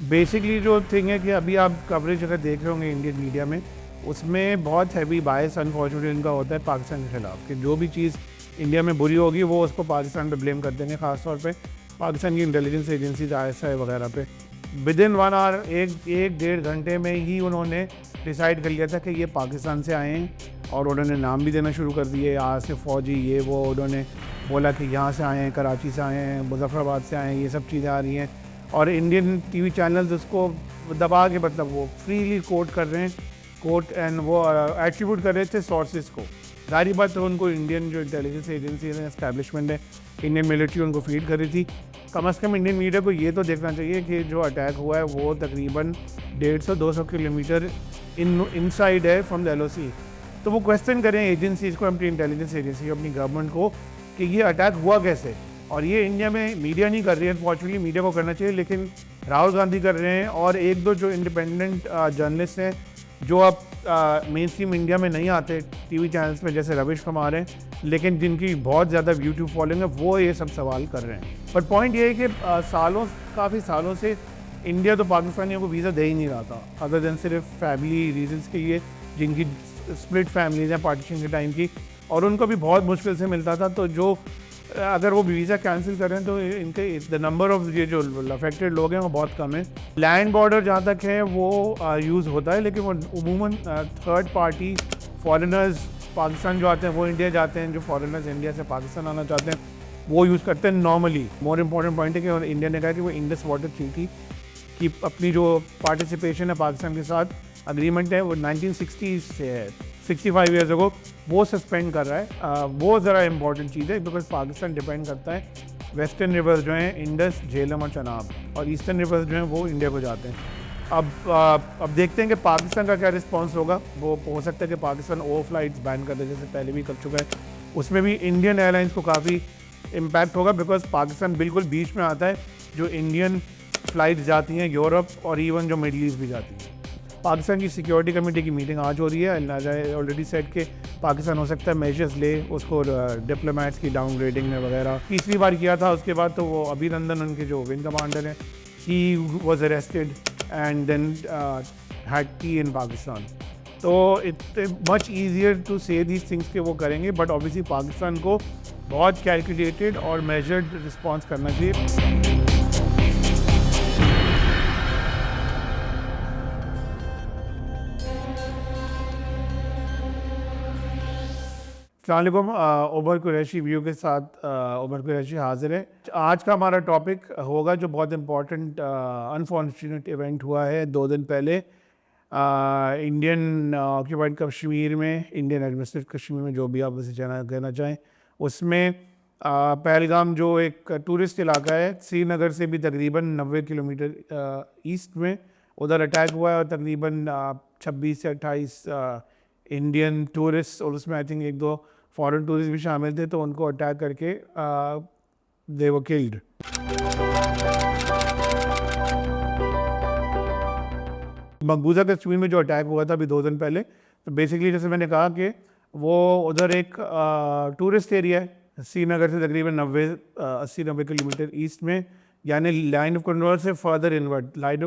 Basically जो thing है कि अभी आप कवरेज अगर देख रहे होंगे इंडियन मीडिया में, उसमें बहुत हैवी बायस अनफॉर्चुनेटली इनका होता है पाकिस्तान के खिलाफ, कि जो भी चीज़ इंडिया में बुरी होगी वो उसको पाकिस्तान पे ब्लेम कर देंगे, ख़ासतौर पे पाकिस्तान की इंटेलिजेंस एजेंसीज ISI वगैरह पे। विद इन 1 आवर, एक डेढ़ घंटे में ही उन्होंने डिसाइड कर लिया था कि ये पाकिस्तान से आए हैं, और उन्होंने नाम भी देना शुरू कर दिए, यहाँ से फ़ौजी ये वो, उन्होंने बोला कि यहाँ से आए हैं, कराची से आए हैं, मुजफ्फराबाद से आए हैं, ये सब चीज़ें आ रही हैं। और इंडियन टीवी चैनल्स उसको दबा के, मतलब वो फ्रीली कोट कर रहे हैं, कोट एंड वो एट्रीब्यूट कर रहे थे सोर्सेज को। जारी बात तो उनको इंडियन जो इंटेलिजेंस एजेंसीज हैं, एस्टैब्लिशमेंट है, इंडियन मिलिट्री उनको फीड कर रही थी। कम से कम इंडियन मीडिया को ये तो देखना चाहिए कि जो अटैक हुआ है वो तकरीबन 150-200 किलोमीटर इनसाइड है फ्रॉम द LOC। तो वो क्वेश्चन करें एजेंसीज को, अपनी इंटेलिजेंस एजेंसी, अपनी गवर्नमेंट को, कि ये अटैक हुआ कैसे। और ये इंडिया में मीडिया नहीं कर रही है, अनफॉर्चुनेटली मीडिया को करना चाहिए, लेकिन राहुल गांधी कर रहे हैं, और एक दो जो इंडिपेंडेंट जर्नलिस्ट हैं जो अब मेन स्ट्रीम इंडिया में नहीं आते टीवी चैनल्स में, जैसे रविश कुमार हैं, लेकिन जिनकी बहुत ज़्यादा यूट्यूब फॉलोइंग है, वो ये सब सवाल कर रहे हैं। बट पॉइंट ये है कि काफ़ी सालों से इंडिया तो पाकिस्तानियों को वीज़ा दे ही नहीं रहा था, अदर देन सिर्फ फैमिली रीजंस के लिए, जिनकी स्प्लिट फैमिलीज हैं पार्टीशन के टाइम की, और उनको भी बहुत मुश्किल से मिलता था। तो जो अगर वो वीज़ा कैंसिल करें तो इनके द नंबर ऑफ ये जो अफेक्टेड लोग हैं वो बहुत कम है। लैंड बॉर्डर जहाँ तक है वो यूज़ होता है, लेकिन वो उमूमन थर्ड पार्टी फॉरेनर्स पाकिस्तान जो आते हैं वो इंडिया जाते हैं, जो फॉरेनर्स इंडिया से पाकिस्तान आना चाहते हैं वो यूज़ करते हैं नॉर्मली। मोर इम्पॉर्टेंट पॉइंट है कि इंडिया ने कहा कि वो इंडस वाटर ट्रीटी की अपनी जो पार्टिसिपेशन है पाकिस्तान के साथ, अग्रीमेंट है, वो 1960 से है, 65 ईयर्स अगो, वो सस्पेंड कर रहा है। वो ज़रा इंपॉर्टेंट चीज़ है, बिकॉज पाकिस्तान डिपेंड करता है वेस्टर्न रिवर्स जो हैं, इंडस, झेलम और चनाब, और ईस्टर्न रिवर्स जो हैं वो इंडिया को जाते हैं। अब देखते हैं कि पाकिस्तान का क्या रिस्पॉन्स होगा। वो हो सकता है कि पाकिस्तान ओवर फ्लाइट्स बैन कर दे, जैसे पहले भी कर चुका है। उसमें भी इंडियन एयरलाइंस को काफ़ी इम्पैक्ट होगा, बिकॉज पाकिस्तान बिल्कुल बीच में आता है, जो इंडियन फ़्लाइट्स जाती हैं यूरोप और इवन जो मिडल ईस्ट भी जाती हैं। पाकिस्तान की सिक्योरिटी कमेटी की मीटिंग आज हो रही है, ऑलरेडी सेट के पाकिस्तान हो सकता है मेजर्स ले, उसको डिप्लोमेट्स की डाउनग्रेडिंग में वगैरह तीसरी बार किया था। उसके बाद तो वो अभिनंदन, उनके जो विंग कमांडर हैं, he was arrested and then had tea in Pakistan. तो it's much easier to say these things के वो करेंगे, बट ऑब्वियसली पाकिस्तान को बहुत कैलकुलेटेड और मेजर्ड रिस्पॉन्स करना चाहिए। अस्सलामुअलैकुम, उमर कुरैशी व्यू के साथ उमर कुरैशी हाजिर है। आज का हमारा टॉपिक होगा जो बहुत इम्पोर्टेंट अनफॉर्चुनेट इवेंट हुआ है 2 दिन पहले इंडियन ऑक्यूपाइड कश्मीर में, इंडियन एडमिनिस्ट्रेटेड कश्मीर में, जो भी आप उसे कहना चाहें, उसमें पहलगाम जो एक टूरिस्ट इलाका है, श्रीनगर से भी तकरीबन 90 किलोमीटर ईस्ट में, उधर अटैक हुआ है, और तकरीबन 26 से 28 इंडियन टूरिस्ट, और उसमें आई थिंक 1-2 फॉरेन टूरिस्ट भी शामिल थे, तो उनको अटैक करके दे वर किल्ड। मकबूजा कश्मीर में जो अटैक हुआ था अभी 2 दिन पहले, तो बेसिकली जैसे मैंने कहा कि वो उधर एक टूरिस्ट एरिया है, श्रीनगर से तकरीबन 80-90 किलोमीटर ईस्ट में, यानी लाइन ऑफ कंट्रोल से further inward, line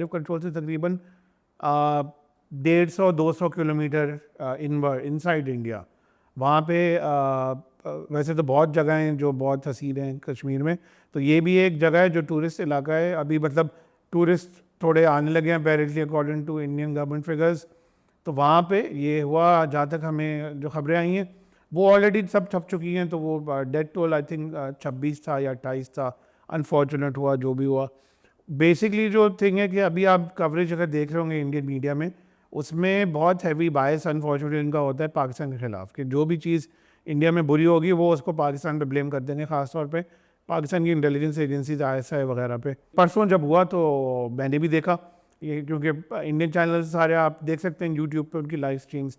of control से तकरीबन 150-200 किलोमीटर इनसाइड इंडिया। वहाँ पे वैसे तो बहुत जगह हैं जो बहुत हसीन हैं कश्मीर में, तो ये भी एक जगह है जो टूरिस्ट इलाका है। अभी मतलब टूरिस्ट थोड़े आने लगे हैं apparently, according to Indian government figures. तो वहाँ पे ये हुआ, जहाँ तक हमें जो खबरें आई हैं वो ऑलरेडी सब छप चुकी हैं। तो वो डेथ टोल आई थिंक 26 था या 28 था, अनफॉर्चुनेट हुआ जो भी हुआ। बेसिकली जो थिंग है कि अभी आप कवरेज अगर देख रहे होंगे इंडियन मीडिया में, उसमें बहुत हैवी बायस अनफॉर्चुनेटली इनका होता है पाकिस्तान के खिलाफ, कि जो भी चीज़ इंडिया में बुरी होगी वो उसको पाकिस्तान पे ब्लेम कर देंगे, ख़ासतौर पे पाकिस्तान की इंटेलिजेंस एजेंसीज ISI वगैरह पे। परसों जब हुआ तो मैंने भी देखा ये, क्योंकि इंडियन चैनल्स सारे आप देख सकते हैं यूट्यूब पे उनकी live streams.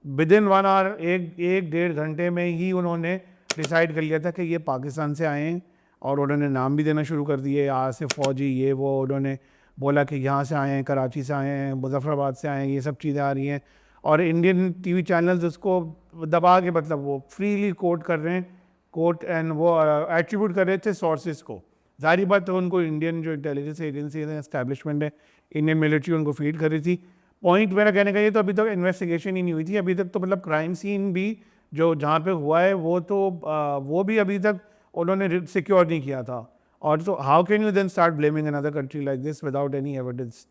Within 1 hour, एक डेढ़ घंटे में ही उन्होंने डिसाइड कर लिया था कि ये पाकिस्तान से आए हैं, और उन्होंने नाम भी देना शुरू कर दिए, यहाँ से फ़ौजी ये वो, उन्होंने बोला कि यहाँ से आए हैं, कराची से आए हैं, मुजफ्फराबाद से आए हैं, ये सब चीज़ें आ रही हैं। और इंडियन टीवी चैनल्स उसको दबा के, मतलब वो फ्रीली कोट कर रहे हैं, कोट एंड वो एट्रीब्यूट कर रहे थे सोर्सेज को। जाहिर बात तो उनको इंडियन जो इंटेलिजेंस एजेंसीज हैं, एस्टैब्लिशमेंट है, इंडियन मिलिट्री उनको फीड कर रही थी। पॉइंट मेरा कहने का ये, तो अभी तक इन्वेस्टिगेशन ही नहीं हुई थी, अभी तक तो मतलब क्राइम सीन भी जो जहाँ पे हुआ है वो तो वो भी अभी तक उन्होंने सिक्योर नहीं किया था। और तो how can you then start blaming another country like this without any evidence.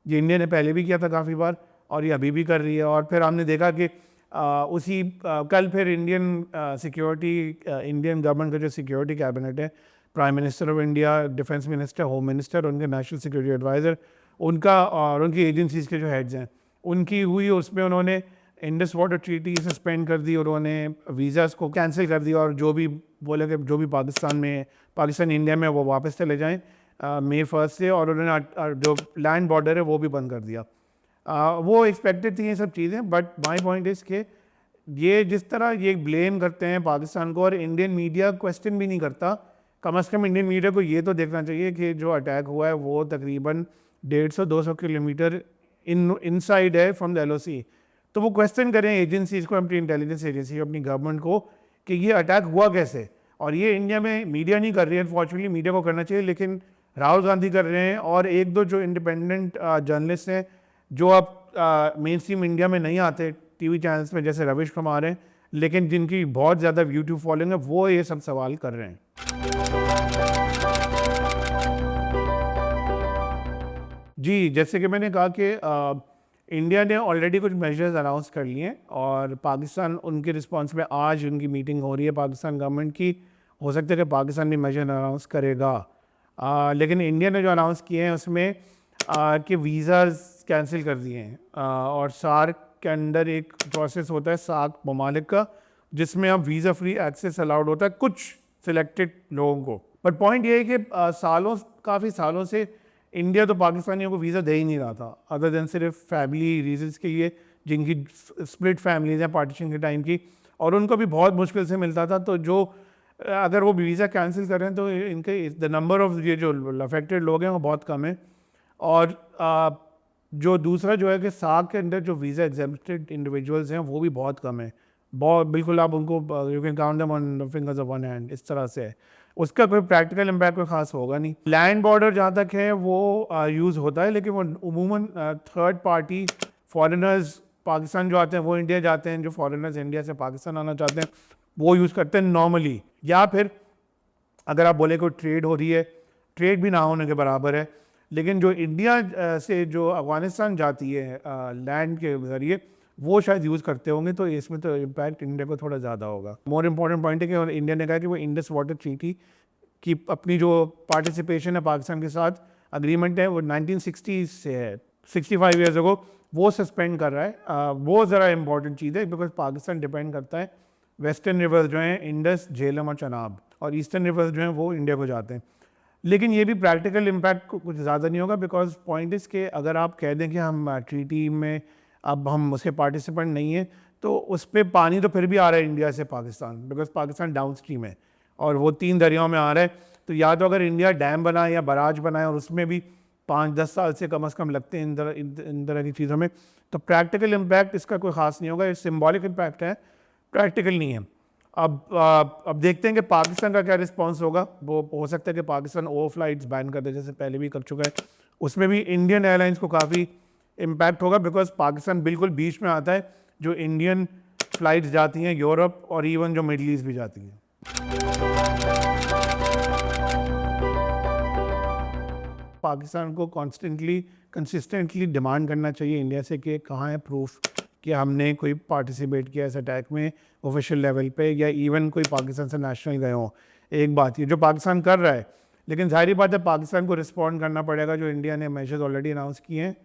ये इंडिया ने पहले भी किया था काफ़ी बार और ये अभी भी कर रही है। और फिर हमने देखा कि कल फिर इंडियन इंडियन गवर्नमेंट का जो सिक्योरिटी कैबिनेट है, prime minister of India, defence minister, home minister, उनके नेशनल सिक्योरिटी एडवाइज़र, उनका और उनकी एजेंसीज के जो हेड्स हैं उनकी हुई, उसमें उन्होंने इंडस वाटर ट्रीटी सस्पेंड कर दी, उन्होंने वीज़ास को कैंसिल कर दिया और जो भी बोले कि जो भी पाकिस्तान इंडिया में वो वापस चले जाएँ May 1 से, और उन्होंने जो लैंड बॉर्डर है वो भी बंद कर दिया। वो एक्सपेक्टेड थी ये सब चीज़ें, बट माई पॉइंट इज़ के ये जिस तरह ये ब्लेम करते हैं पाकिस्तान को और इंडियन मीडिया क्वेश्चन भी नहीं करता, कम से कम इंडियन मीडिया को ये तो देखना चाहिए कि जो अटैक हुआ है वो तकरीबन 150-200 किलोमीटर इनसाइड है फ्रॉम द LOC। तो वो क्वेश्चन करें एजेंसीज को, अपनी इंटेलिजेंस एजेंसी, अपनी गवर्नमेंट को, कि ये अटैक हुआ कैसे। और ये इंडिया में मीडिया नहीं कर रही है, अनफॉर्चुनेटली मीडिया को करना चाहिए, लेकिन राहुल गांधी कर रहे हैं और एक दो जो इंडिपेंडेंट जर्नलिस्ट हैं जो अब मेन स्ट्रीम इंडिया में नहीं आते टीवी चैनल्स में, जैसे रविश कुमार हैं, लेकिन जिनकी बहुत ज़्यादा यूट्यूब फॉलोइंग है, वो ये सब सवाल कर रहे हैं। जी, जैसे कि मैंने कहा कि इंडिया ने ऑलरेडी कुछ मेजर्स अनाउंस कर लिए हैं और पाकिस्तान उनके रिस्पांस में आज उनकी मीटिंग हो रही है पाकिस्तान गवर्नमेंट की। हो सकता है कि पाकिस्तान भी मेजर अनाउंस करेगा, लेकिन इंडिया ने जो अनाउंस किए हैं उसमें कि वीज़ाज़ कैंसिल कर दिए हैं और सार्क के अंदर एक प्रोसेस होता है सार्क ममालिक का, जिसमें अब वीज़ा फ्री एक्सेस अलाउड होता है कुछ सिलेक्टेड लोगों को। बट पॉइंट ये है कि काफ़ी सालों से इंडिया तो पाकिस्तानियों को वीज़ा दे ही नहीं रहा था, अदर देन सिर्फ फैमिली रीजंस के लिए, जिनकी स्प्लिट फैमिलीज हैं पार्टीशन के टाइम की, और उनको भी बहुत मुश्किल से मिलता था। तो जो अगर वो वीज़ा कैंसिल कर रहे हैं तो इनके द नंबर ऑफ ये जो अफेक्टेड लोग हैं वो बहुत कम है। और जो दूसरा जो है कि सार्क के अंदर जो वीज़ा एग्जेम्प्टेड इंडिविजुअल्स हैं वो भी बहुत कम है, बहुत बिल्कुल आप उनको you can count them on fingers of one hand, इस तरह से है। उसका कोई प्रैक्टिकल इम्पैक्ट कोई ख़ास होगा नहीं। लैंड बॉर्डर जहाँ तक है वो यूज़ होता है, लेकिन वो उमूमन थर्ड पार्टी फॉरेनर्स पाकिस्तान जो आते हैं वो इंडिया जाते हैं, जो फॉरेनर्स इंडिया से पाकिस्तान आना चाहते हैं वो यूज़ करते हैं नॉर्मली। या फिर अगर आप बोले कोई ट्रेड हो रही है, ट्रेड भी ना होने के बराबर है, लेकिन जो इंडिया से जो अफगानिस्तान जाती है लैंड के ज़रिए वो शायद यूज़ करते होंगे, तो इसमें तो इम्पैक्ट इंडिया को थोड़ा ज़्यादा होगा। मोर इम्पॉर्टेंट पॉइंट है कि इंडिया ने कहा कि वो इंडस वाटर ट्रीटी की अपनी जो पार्टिसिपेशन है पाकिस्तान के साथ अग्रीमेंट है वो 1960 से है, 65 ईयर्स अगो, वो सस्पेंड कर रहा है। वो ज़रा इम्पॉर्टेंट चीज़ है बिकॉज पाकिस्तान डिपेंड करता है वेस्टर्न रिवर्स जो हैं इंडस, झेलम और चनाब, और ईस्टर्न रिवर्स जो हैं वो इंडिया को जाते हैं। लेकिन ये भी प्रैक्टिकल इम्पैक्ट कुछ ज़्यादा नहीं होगा, बिकॉज पॉइंट इस के अगर आप कह दें कि हम ट्रीटी में अब हम उसके पार्टिसिपेंट नहीं हैं, तो उस पर पानी तो फिर भी आ रहा है इंडिया से Pakistan, because Pakistan down stream है और वो 3 दरियाओं में आ रहा है। तो या तो अगर इंडिया डैम बनाए या बराज बनाए, और उसमें भी 5-10 साल से कम से कम लगते हैं इन तरह की चीज़ों में, तो प्रैक्टिकल इम्पैक्ट इसका कोई ख़ास नहीं होगा। ये सिम्बॉलिक इम्पैक्ट है, प्रैक्टिकल नहीं है। अब देखते हैं कि पाकिस्तान का क्या रिस्पॉन्स होगा। वो हो सकता है कि पाकिस्तान ओवर फ्लाइट्स बैन कर दे, जैसे पहले भी कर चुका है। उसमें भी इंडियन एयरलाइंस को काफ़ी इम्पैक्ट होगा, बिकॉज पाकिस्तान बिल्कुल बीच में आता है जो इंडियन फ्लाइट्स जाती हैं यूरोप और इवन जो मिडल ईस्ट भी जाती हैं। पाकिस्तान को कंसिस्टेंटली डिमांड करना चाहिए इंडिया से कि कहाँ है प्रूफ कि हमने कोई पार्टिसिपेट किया इस अटैक में ऑफिशियल लेवल पे, या इवन कोई पाकिस्तान से नेशनल गए हों। एक बात ये जो पाकिस्तान कर रहा है, लेकिन जाहिर बात है पाकिस्तान को रिस्पॉन्ड करना पड़ेगा जो इंडिया ने मेजर्स ऑलरेडी अनाउंस किए हैं।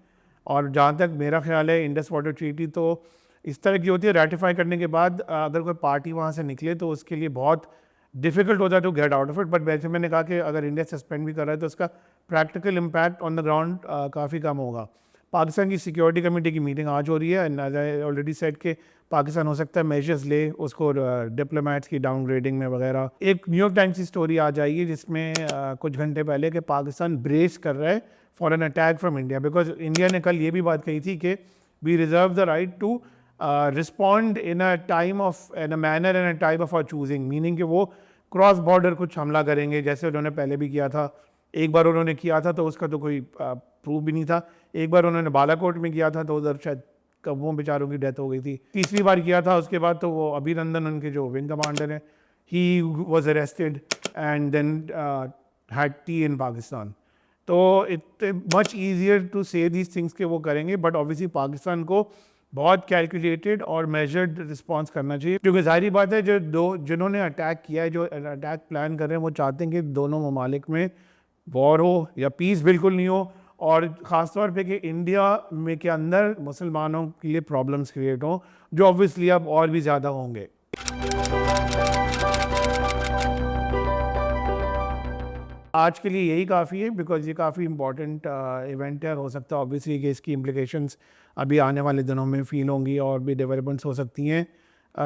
और जहाँ तक मेरा ख्याल है इंडस वाटर ट्रीटी तो इस तरह की होती है, रेटिफाई करने के बाद अगर कोई पार्टी वहाँ से निकले तो उसके लिए बहुत डिफ़िकल्ट होता है to get out of it. But वैसे मैंने कहा कि अगर इंडिया सस्पेंड भी कर रहा है तो उसका practical impact on the ground काफ़ी कम होगा। पाकिस्तान की सिक्योरिटी कमेटी की मीटिंग आज हो रही है and as I already said कि पाकिस्तान हो सकता है मेजर्स ले उसको डिप्लोमेट्स की डाउनग्रेडिंग में वगैरह। एक न्यूयॉर्क टाइम्स की स्टोरी आ जाएगी जिसमें कुछ घंटे पहले कि पाकिस्तान ब्रेस कर रहा है for an attack from India, because India ने कल ये भी बात कही थी कि we reserve the right to respond in a manner and a time of our choosing, meaning कि वो क्रॉस बॉर्डर कुछ हमला करेंगे, जैसे उन्होंने पहले भी किया था। एक बार उन्होंने किया था तो उसका तो कोई प्रूफ भी नहीं था। एक बार उन्होंने बालाकोट में किया था तो उधर शायद कबों बेचारों की डेथ हो गई थी। तीसरी बार किया था उसके बाद तो वो अभिनंदन उनके जो विंग कमांडर हैं, he was arrested and then had tea in Pakistan. तो it much easier to say these things के वो करेंगे, बट ऑब्वियसली पाकिस्तान को बहुत कैलकुलेटेड और मेजर्ड रिस्पांस करना चाहिए, क्योंकि जाहिर बात है जिन्होंने अटैक किया है, जो अटैक प्लान कर रहे हैं, वो चाहते हैं कि दोनों ममालिक में वॉर हो या पीस बिल्कुल नहीं हो, और ख़ास तौर पे कि इंडिया में के अंदर मुसलमानों के लिए प्रॉब्लम्स क्रिएट हों, जो ऑब्वियसली अब और भी ज़्यादा होंगे। आज के लिए यही काफ़ी है, बिकॉज ये काफ़ी इंपॉर्टेंट इवेंट है। हो सकता है ऑब्वियसली कि इसकी इम्प्लिकेशंस अभी आने वाले दिनों में फील होंगी और भी डेवलपमेंट्स हो सकती हैं।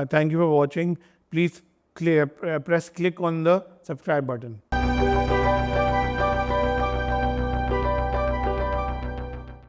Thank you for watching. Please press click on the subscribe button.